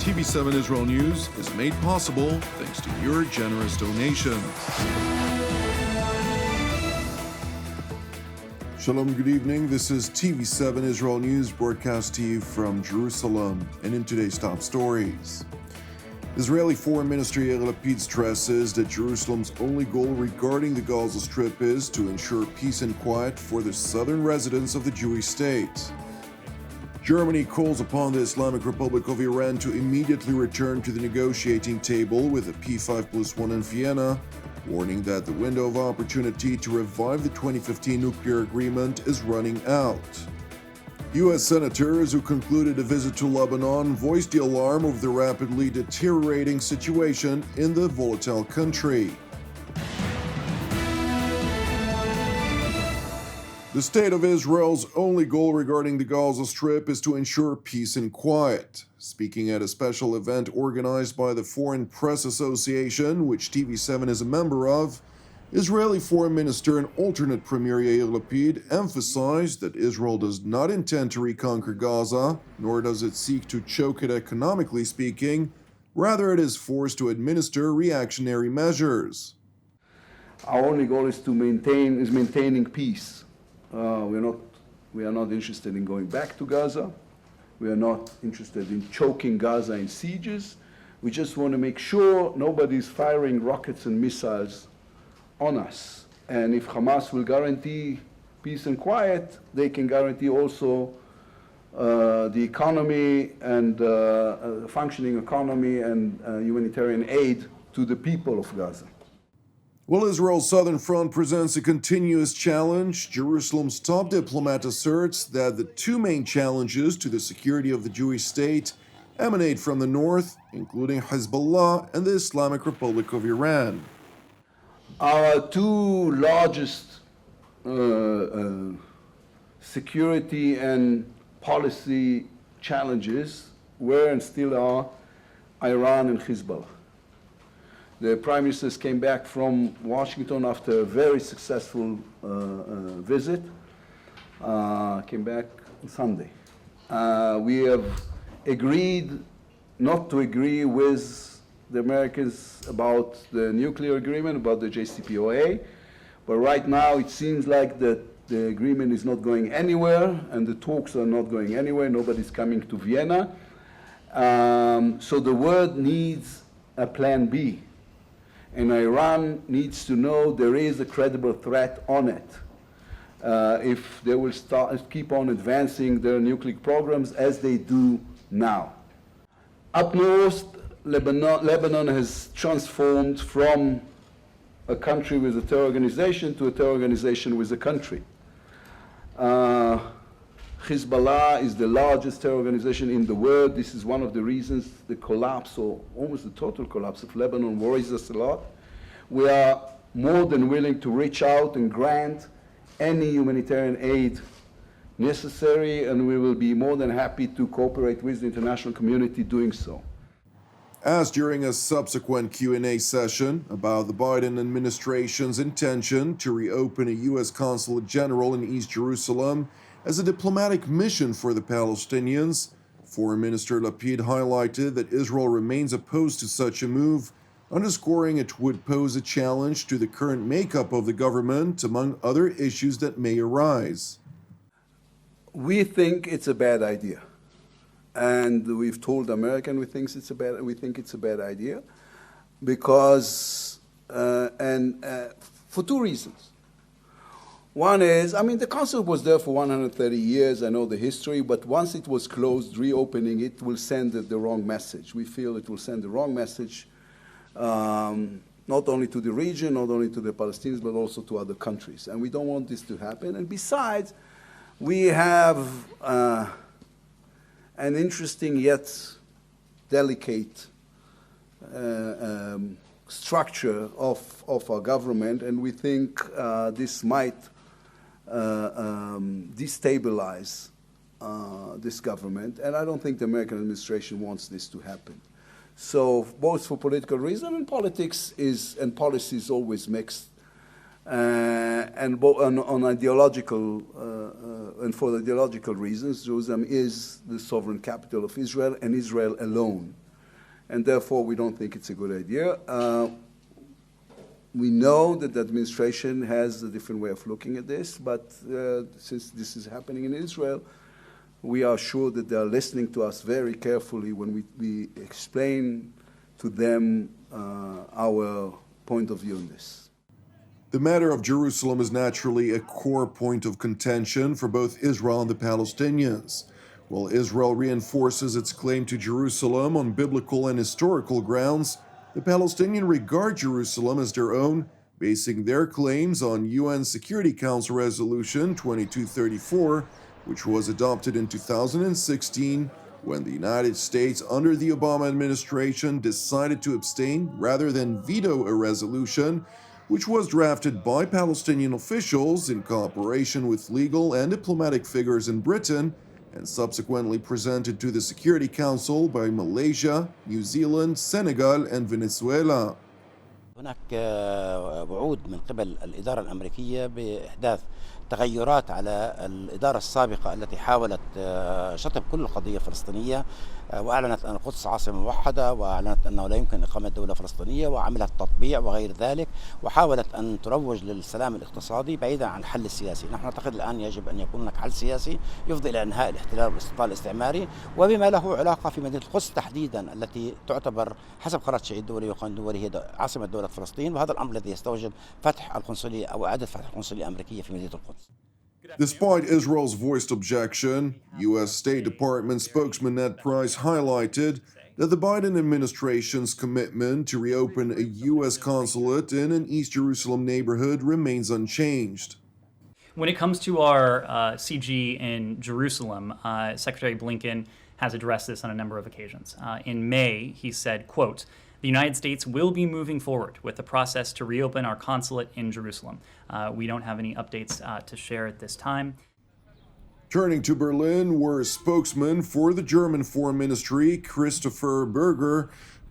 TV7 Israel News is made possible thanks to your generous donations. Shalom, good evening. This is TV7 Israel News broadcast to you from Jerusalem. And in today's top stories, Israeli Foreign Minister Yair Lapid stresses that Jerusalem's only goal regarding the Gaza Strip is to ensure peace and quiet for the southern residents of the Jewish state. Germany calls upon the Islamic Republic of Iran to immediately return to the negotiating table with a P5+1 in Vienna, warning that the window of opportunity to revive the 2015 nuclear agreement is running out. U.S. senators who concluded a visit to Lebanon voiced the alarm over the rapidly deteriorating situation in the volatile country. The State of Israel's only goal regarding the Gaza Strip is to ensure peace and quiet. Speaking at a special event organized by the Foreign Press Association, which TV7 is a member of, Israeli Foreign Minister and alternate Premier Yair Lapid emphasized that Israel does not intend to reconquer Gaza, nor does it seek to choke it economically speaking. Rather, it is forced to administer reactionary measures. Our only goal is maintaining peace. We are not interested in going back to Gaza. We are not interested in choking Gaza in sieges. We just want to make sure nobody's firing rockets and missiles on us. And if Hamas will guarantee peace and quiet, they can guarantee also the economy and functioning economy and humanitarian aid to the people of Gaza. While Israel's southern front presents a continuous challenge, Jerusalem's top diplomat asserts that the two main challenges to the security of the Jewish state emanate from the north, including Hezbollah and the Islamic Republic of Iran. Our two largest security and policy challenges were and still are Iran and Hezbollah. The prime ministers came back from Washington after a very successful visit, came back on Sunday. We have agreed not to agree with the Americans about the nuclear agreement, about the JCPOA, but right now it seems like that the agreement is not going anywhere and the talks are not going anywhere. Nobody's coming to Vienna. So the world needs a plan B. And Iran needs to know there is a credible threat on it. If they will keep on advancing their nuclear programs as they do now. Up north, Lebanon has transformed from a country with a terror organization to a terror organization with a country. Hezbollah is the largest terror organization in the world. This is one of the reasons the collapse, or almost the total collapse of Lebanon worries us a lot. We are more than willing to reach out and grant any humanitarian aid necessary, and we will be more than happy to cooperate with the international community doing so. Asked during a subsequent Q&A session about the Biden administration's intention to reopen a U.S. Consulate General in East Jerusalem as a diplomatic mission for the Palestinians, Foreign Minister Lapid highlighted that Israel remains opposed to such a move, underscoring it would pose a challenge to the current makeup of the government, among other issues that may arise. We think it's a bad idea. And we've told Americans we think it's a bad idea because, for two reasons. One is, the consulate was there for 130 years, I know the history, but once it was closed, reopening it will send the wrong message. We feel it will send the wrong message, not only to the region, not only to the Palestinians, but also to other countries. And we don't want this to happen. And besides, we have an interesting yet delicate structure of our government, and we think this might destabilize this government, and I don't think the American administration wants this to happen. So both for political reasons, and politics and policy is always mixed, and on ideological and for ideological reasons, Jerusalem is the sovereign capital of Israel and Israel alone. and therefore we don't think it's a good idea. We know that the administration has a different way of looking at this, but since this is happening in Israel, we are sure that they are listening to us very carefully when we explain to them our point of view on this. The matter of Jerusalem is naturally a core point of contention for both Israel and the Palestinians. While Israel reinforces its claim to Jerusalem on biblical and historical grounds, the Palestinians regard Jerusalem as their own, basing their claims on UN Security Council Resolution 2234, which was adopted in 2016 when the United States, under the Obama administration, decided to abstain rather than veto a resolution which was drafted by Palestinian officials in cooperation with legal and diplomatic figures in Britain and subsequently presented to the Security Council by Malaysia, New Zealand, Senegal, and Venezuela. هناك وعود من قبل الإدارة الأمريكية بإحداث تغيرات على الإدارة السابقة التي حاولت شطب كل القضية الفلسطينية، وأعلنت أن القدس عاصمة موحدة، وأعلنت أنه لا يمكن إقامة دولة فلسطينية، وعملت تطبيع وغير ذلك، وحاولت أن تروج للسلام الاقتصادي بعيدا عن الحل السياسي. نحن نعتقد الآن يجب أن يكون هناك حل سياسي يفضي إلى إنهاء الاحتلال والاستيطان الاستعماري، وبما له علاقة في مدينة القدس تحديدا التي تعتبر حسب قرار التشريع الدولي والقانون الدولي هي عاصمة دولة فلسطين، وهذا الأمر الذي يستوجب فتح القنصلية أو إعادة فتح القنصلية الأمريكية في مدينة القدس. Despite Israel's voiced objection, U.S. State Department spokesman Ned Price highlighted that the Biden administration's commitment to reopen a U.S. consulate in an East Jerusalem neighborhood remains unchanged. When it comes to our CG in Jerusalem, Secretary Blinken has addressed this on a number of occasions. In May, he said, quote, "The United States will be moving forward with the process to reopen our consulate in Jerusalem." We don't have any updates to share at this time. Turning to Berlin, where a spokesman for the German Foreign Ministry, Christopher Berger,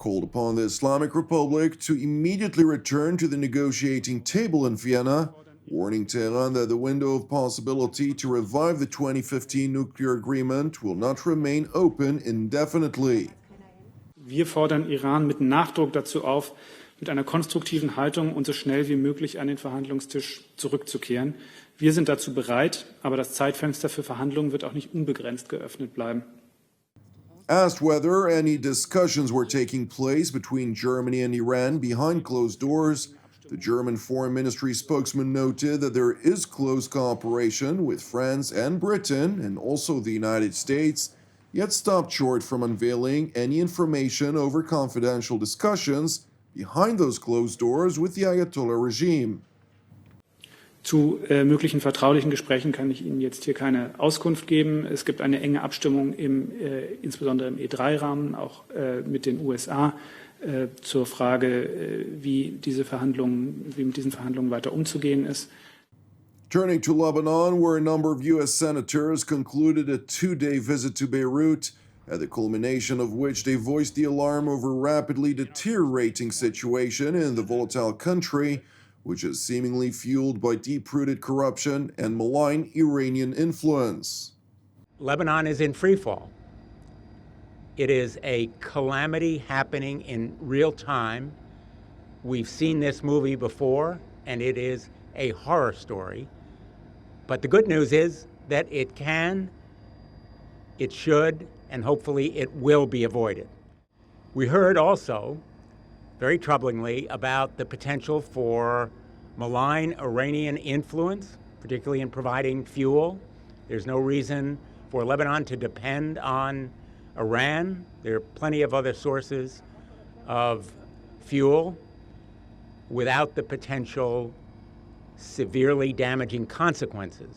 called upon the Islamic Republic to immediately return to the negotiating table in Vienna, warning Tehran that the window of possibility to revive the 2015 nuclear agreement will not remain open indefinitely. Wir fordern Iran mit Nachdruck dazu auf, mit einer konstruktiven Haltung und so schnell wie möglich an den Verhandlungstisch zurückzukehren. Wir sind dazu bereit, aber das Zeitfenster für Verhandlungen wird auch nicht unbegrenzt geöffnet bleiben. Asked whether any discussions were taking place between Germany and Iran behind closed doors, the German Foreign Ministry spokesman noted that there is close cooperation with France and Britain and also the United States, yet stopped short from unveiling any information over confidential discussions behind those closed doors with the Ayatollah regime. Zu möglichen vertraulichen Gesprächen kann ich Ihnen jetzt hier keine Auskunft geben. Es gibt eine enge Abstimmung insbesondere im E3-Rahmen, auch mit den USA, zur Frage, wie mit diesen Verhandlungen weiter umzugehen ist. Turning to Lebanon, where a number of U.S. senators concluded a two-day visit to Beirut, at the culmination of which they voiced the alarm over a rapidly deteriorating situation in the volatile country, which is seemingly fueled by deep-rooted corruption and malign Iranian influence. Lebanon is in freefall. It is a calamity happening in real time. We've seen this movie before, and it is a horror story. But the good news is that it can, it should, and hopefully it will be avoided. We heard also, very troublingly, about the potential for malign Iranian influence, particularly in providing fuel. There's no reason for Lebanon to depend on Iran. There are plenty of other sources of fuel without the potential severely damaging consequences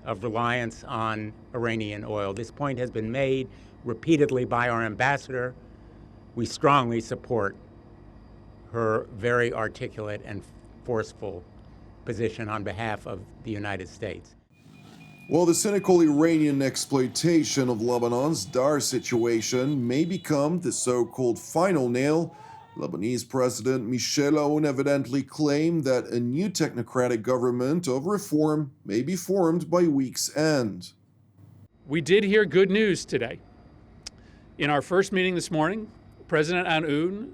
of reliance on Iranian oil. This point has been made repeatedly by our ambassador. We strongly support her very articulate and forceful position on behalf of the United States. While the cynical Iranian exploitation of Lebanon's dire situation may become the so-called final nail, Lebanese President Michel Aoun evidently claimed that a new technocratic government of reform may be formed by week's end. We did hear good news today. In our first meeting this morning, President Aoun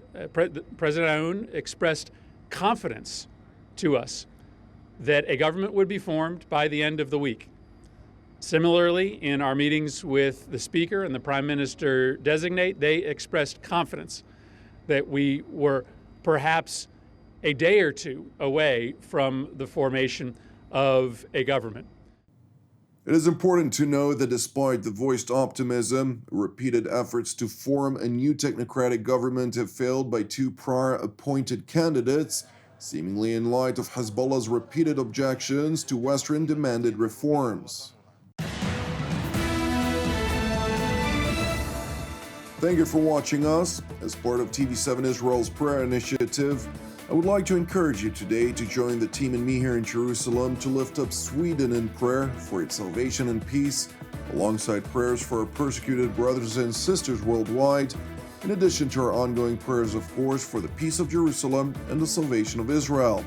expressed confidence to us that a government would be formed by the end of the week. Similarly, in our meetings with the Speaker and the Prime Minister designate, they expressed confidence that we were perhaps a day or two away from the formation of a government. It is important to know that despite the voiced optimism, repeated efforts to form a new technocratic government have failed by two prior appointed candidates, seemingly in light of Hezbollah's repeated objections to Western-demanded reforms. Thank you for watching us. As part of TV7 Israel's prayer initiative, I would like to encourage you today to join the team and me here in Jerusalem to lift up Sweden in prayer for its salvation and peace, alongside prayers for our persecuted brothers and sisters worldwide, in addition to our ongoing prayers, of course, for the peace of Jerusalem and the salvation of Israel.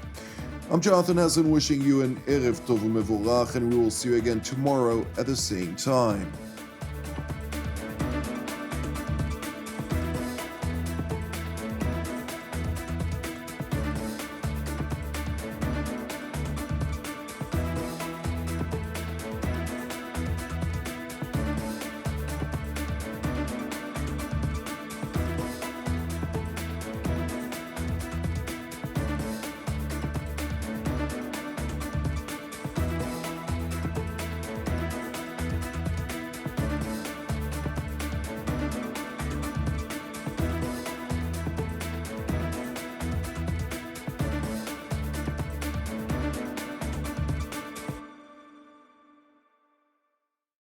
I'm Jonathan Hessen, wishing you an Erev Tov U'Mevorach, and we will see you again tomorrow at the same time.